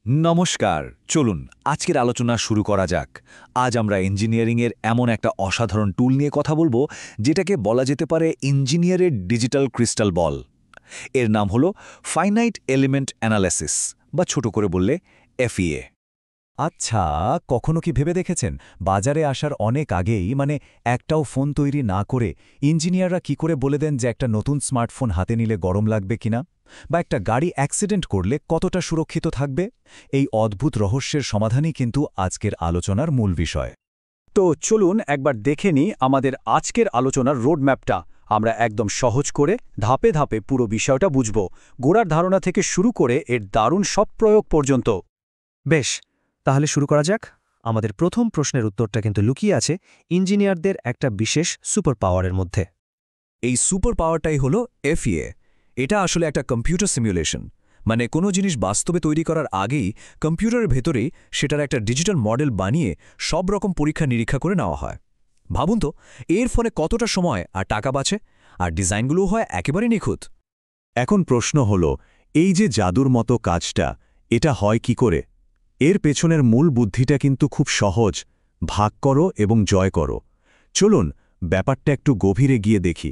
নমস্কার। চলুন আজকের আলোচনা শুরু করা যাক। আজ আমরা ইঞ্জিনিয়ারিংয়ের এমন একটা অসাধারণ টুল নিয়ে কথা বলবো, যেটাকে বলা যেতে পারে ইঞ্জিনিয়ারের ডিজিটাল ক্রিস্টাল বল। এর নাম হলো ফাইনাইট এলিমেন্ট অ্যানালাইসিস, বা ছোট করে বললে এফইএ। আচ্ছা, কখনো কি ভেবে দেখেছেন বাজারে আসার অনেক আগেই একটাও ফোন তৈরি না করে ইঞ্জিনিয়াররা কি করে বলে দেন যে একটা নতুন স্মার্টফোন হাতে নিলে গরম লাগবে কিনা, বা একটা গাড়ি অ্যাক্সিডেন্ট করলে কতটা সুরক্ষিত থাকবে? এই অদ্ভুত রহস্যের সমাধানই কিন্তু আজকের আলোচনার মূল বিষয়। তো চলুন একবার দেখে নিই আমাদের আজকের আলোচনার রোডম্যাপটা। আমরা একদম সহজ করে ধাপে ধাপে পুরো বিষয়টা বুঝব, গোড়ার ধারণা থেকে শুরু করে এর দারুণ সব প্রয়োগ পর্যন্ত। বেশ, তাহলে শুরু করা যাক। আমাদের প্রথম প্রশ্নের উত্তরটা কিন্তু লুকিয়ে আছে ইঞ্জিনিয়ারদের একটা বিশেষ সুপার পাওয়ারের মধ্যে। এই সুপার পাওয়ারটাই হলো এফইএ। এটা আসলে একটা কম্পিউটার সিমুলেশন, মানে কোনো জিনিস বাস্তবে তৈরি করার আগেই কম্পিউটারের ভেতরেই সেটার একটা ডিজিটাল মডেল বানিয়ে সব রকম পরীক্ষা নিরীক্ষা করে নেওয়া হয়। ভাবুন তো, এর ফলে কতটা সময় আর টাকা বাঁচে, আর ডিজাইনগুলোও হয় একেবারে নিখুঁত। এখন প্রশ্ন হল, এই যে জাদুর মতো কাজটা, এটা হয় কি করে? এর পেছনের মূল বুদ্ধিটা কিন্তু খুব সহজ: ভাগ করো এবং জয় করো। চলুন ব্যাপারটা একটু গভীরে গিয়ে দেখি।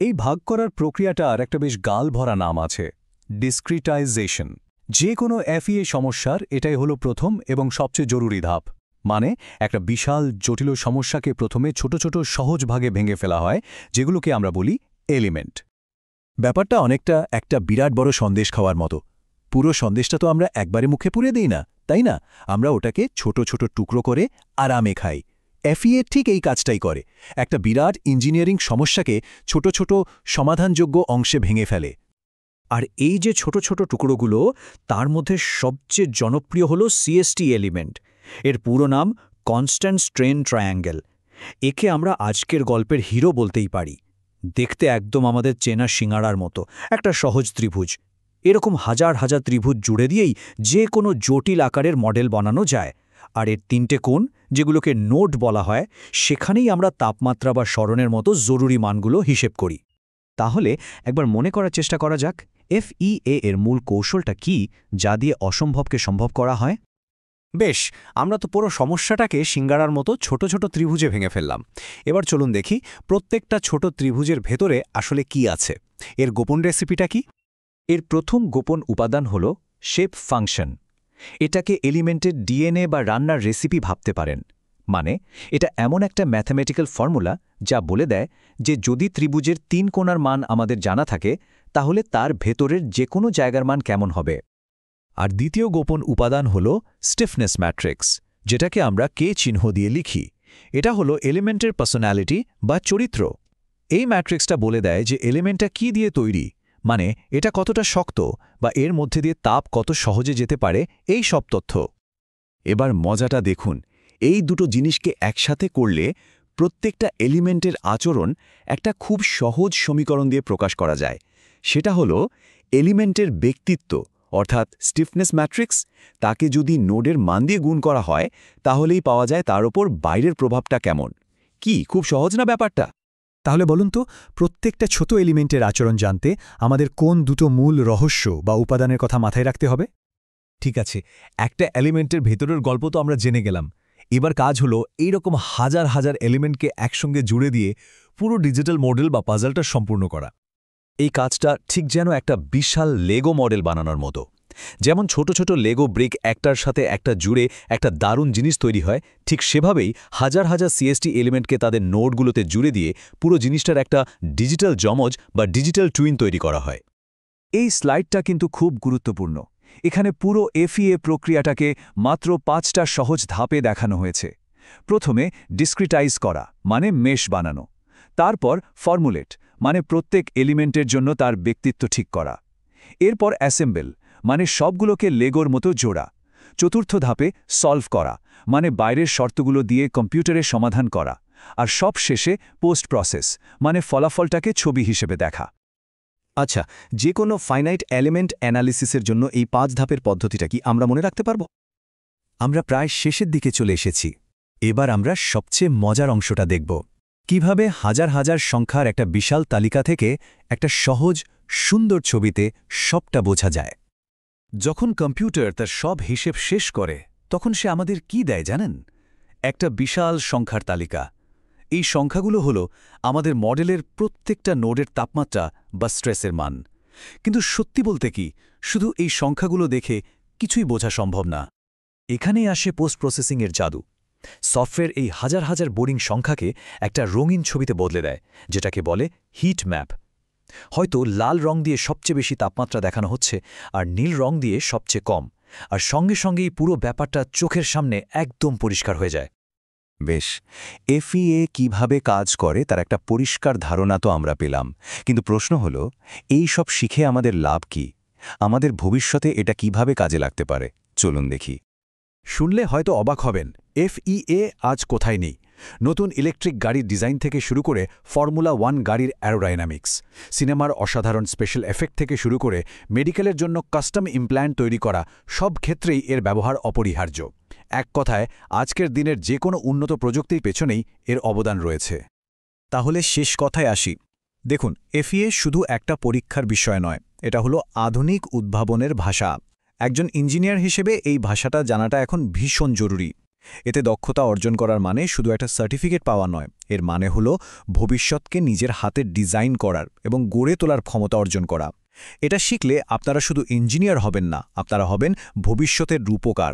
এই ভাগ করার প্রক্রিয়াটার একটা বেশ গাল ভরা নাম আছে, ডিসক্রিটাইজেশন। যে কোনো এফইএ সমস্যার এটাই হলো প্রথম এবং সবচেয়ে জরুরি ধাপ। মানে একটা বিশাল জটিল সমস্যাকে প্রথমে ছোট ছোট সহজ ভাগে ভেঙে ফেলা হয়, যেগুলোকে আমরা বলি এলিমেন্ট। ব্যাপারটা অনেকটা একটা বিরাট বড় সন্দেশ খাওয়ার মতো। পুরো সন্দেশটা তো আমরা একবারে মুখে পুরে দিই না, তাই না? আমরা ওটাকে ছোট ছোট টুকরো করে আরামে খাই। এফইএ ঠিক এই কাজটাই করে, একটা বিরাট ইঞ্জিনিয়ারিং সমস্যাকে ছোট ছোট সমাধানযোগ্য অংশে ভেঙে ফেলে। আর এই যে ছোট ছোট টুকরোগুলো, তার মধ্যে সবচেয়ে জনপ্রিয় হলো সিএসটি এলিমেন্ট। এর পুরো নাম কনস্ট্যান্ট স্ট্রেন ট্রায়াঙ্গেল। একে আমরা আজকের গল্পের হিরো বলতেই পারি। দেখতে একদম আমাদের চেনা সিঙাড়ার মতো একটা সহজ ত্রিভুজ। এরকম হাজার হাজার ত্রিভুজ জুড়ে দিয়েই যে কোনো জটিল আকারের মডেল বানানো যায়। আর এর তিনটে কোণ, যেগুলোকে নোড বলা হয়, সেখানেই আমরা তাপমাত্রা বা স্মরণের মতো জরুরি মানগুলো হিসেব করি। তাহলে একবার মনে করার চেষ্টা করা যাক, এফইএ এর মূল কৌশলটা কি, যা দিয়ে অসম্ভবকে সম্ভব করা হয়? বেশ, আমরা তো পুরো সমস্যাটাকে সিঙ্গারার মতো ছোট ছোট ত্রিভুজে ভেঙে ফেললাম। এবার চলুন দেখি প্রত্যেকটা ছোট ত্রিভুজের ভেতরে আসলে কি আছে। এর গোপন রেসিপিটা কি? এর প্রথম গোপন উপাদান হল শেপ ফাংশন। এটাকে এলিমেন্টের ডিএনএ বা রান্নার রেসিপি ভাবতে পারেন। মানে এটা এমন একটা ম্যাথমেটিক্যাল ফর্মুলা যা বলে দেয় যে যদি ত্রিভুজের 3 কোণার মান আমাদের জানা থাকে, তাহলে তার ভেতরের যে কোনো জায়গার মান কেমন হবে। আর দ্বিতীয় গোপন উপাদান হল স্টিফনেস ম্যাট্রিক্স, যেটাকে আমরা কে চিহ্ন দিয়ে লিখি। এটা হলো এলিমেন্টের পার্সোনালিটি বা চরিত্র। এই ম্যাট্রিক্সটা বলে দেয় যে এলিমেন্টটা কি দিয়ে তৈরি, মানে এটা কতটা শক্ত বা এর মধ্যে দিয়ে তাপ কত সহজে যেতে পারে, এই সব তথ্য। এবার মজাটা দেখুন, এই দুটো জিনিসকে একসাথে করলে প্রত্যেকটা এলিমেন্টের আচরণ একটা খুব সহজ সমীকরণ দিয়ে প্রকাশ করা যায়। সেটা হলো এলিমেন্টের ব্যক্তিত্ব, অর্থাৎ স্টিফনেস ম্যাট্রিক্স। তাকে যদি নোডের মান দিয়ে গুণ করা হয়, তাহলেই পাওয়া যায় তার ওপর বাইরের প্রভাবটা কেমন। কি খুব সহজ না ব্যাপারটা? তাহলে বলুন তো, প্রত্যেকটা ছোট এলিমেন্টের আচরণ জানতে আমাদের কোন দুটো মূল রহস্য বা উপাদানের কথা মাথায় রাখতে হবে? ঠিক আছে, একটা এলিমেন্টের ভেতরের গল্প তো আমরা জেনে গেলাম। এবার কাজ হলো এইরকম হাজার হাজার এলিমেন্টকে একসঙ্গে জুড়ে দিয়ে পুরো ডিজিটাল মডেল বা পাজলটা সম্পূর্ণ করা। এই কাজটা ঠিক যেন একটা বিশাল লেগো মডেল বানানোর মতো। যেমন ছোট ছোট লেগো ব্রিক একটার সাথে একটা জুড়ে একটা দারুণ জিনিস তৈরি হয়, ঠিক সেভাবেই হাজার হাজার সিএসটি এলিমেন্টকে তাদের নোডগুলোতে জুড়ে দিয়ে পুরো জিনিসটার একটা ডিজিটাল যমজ বা ডিজিটাল টুইন তৈরি করা হয়। এই স্লাইডটা কিন্তু খুব গুরুত্বপূর্ণ। এখানে পুরো এফইএ প্রক্রিয়াটাকে মাত্র 5টা সহজ ধাপে দেখানো হয়েছে। প্রথমে ডিসক্রিটাইজ করা, মানে মেশ বানানো। তারপর ফর্মুলেট, মানে প্রত্যেক এলিমেন্টের জন্য তার ব্যক্তিত্ব ঠিক করা। এরপর অ্যাসেম্বল, মানে সবগুলোকে লেগোর মতো জোড়া। চতুর্থ ধাপে সলভ করা, মানে বাইরের শর্তগুলো দিয়ে কম্পিউটারে সমাধান করা। আর সব শেষে পোস্ট প্রসেস, মানে ফলাফলটাকে ছবি হিসেবে দেখা। আচ্ছা, যে কোনো ফাইনাইট এলিমেন্ট অ্যানালিসিসের জন্য এই 5 ধাপের পদ্ধতিটা কি আমরা মনে রাখতে পারব? আমরা প্রায় শেষের দিকে চলে এসেছি। এবার আমরা সবচেয়ে মজার অংশটা দেখব, কিভাবে হাজার হাজার সংখ্যার একটা বিশাল তালিকা থেকে একটা সহজ সুন্দর ছবিতে সবটা বোঝা যায়। যখন কম্পিউটার তার সব হিসেব শেষ করে তখন সে আমাদের কি দেয় জানেন? একটা বিশাল সংখ্যার তালিকা। এই সংখ্যাগুলো হলো আমাদের মডেলের প্রত্যেকটা নোডের তাপমাত্রা বা স্ট্রেসের মান। কিন্তু সত্যি বলতে কি, শুধু এই সংখ্যাগুলো দেখে কিছুই বোঝা সম্ভব না। এখানেই আসে পোস্ট প্রসেসিংয়ের জাদু। সফটওয়্যার এই হাজার হাজার বোরিং সংখ্যাকে একটা রঙিন ছবিতে বদলে দেয়, যেটাকে বলে হিট ম্যাপ। হয়তো লাল রং দিয়ে সবচেয়ে বেশি তাপমাত্রা দেখানো হচ্ছে আর নীল রং দিয়ে সবচেয়ে কম, আর সঙ্গে সঙ্গেই পুরো ব্যাপারটা চোখের সামনে একদম পরিষ্কার হয়ে যায়। বেশ, এফইএ কিভাবে কাজ করে তার একটা পরিষ্কার ধারণা তো আমরা পেলাম, কিন্তু প্রশ্ন হল, এই সব শিখে আমাদের লাভ কি? আমাদের ভবিষ্যতে এটা কিভাবে কাজে লাগতে পারে? চলুন দেখি। শুনলে হয়তো অবাক হবেন, এফইএ আজ কোথায় নেই। নতুন ইলেকট্রিক গাড়ির ডিজাইন থেকে শুরু করে ফর্মুলা 1 গাড়ির অ্যারোডাইনামিক্স, সিনেমার অসাধারণ স্পেশাল এফেক্ট থেকে শুরু করে মেডিকেলের জন্য কাস্টম ইমপ্ল্যান্ট তৈরি করা, সব ক্ষেত্রেই এর ব্যবহার অপরিহার্য। এক কথায়, আজকের দিনের যে কোনো উন্নত প্রযুক্তির পেছনেই এর অবদান রয়েছে। তাহলে শেষ কথায় আসি। দেখুন, এফইএ শুধু একটা পরীক্ষার বিষয় নয়, এটা হলো আধুনিক উদ্ভাবনের ভাষা। একজন ইঞ্জিনিয়ার হিসেবে এই ভাষাটা জানাটা এখন ভীষণ জরুরি। এতে দক্ষতা অর্জন করার মানে শুধু একটা সার্টিফিকেট পাওয়া নয়, এর মানে হলো ভবিষ্যৎকে নিজের হাতে ডিজাইন করার এবং গড়ে তোলার ক্ষমতা অর্জন করা। এটা শিখলে আপনারা শুধু ইঞ্জিনিয়ার হবেন না, আপনারা হবেন ভবিষ্যতের রূপকার।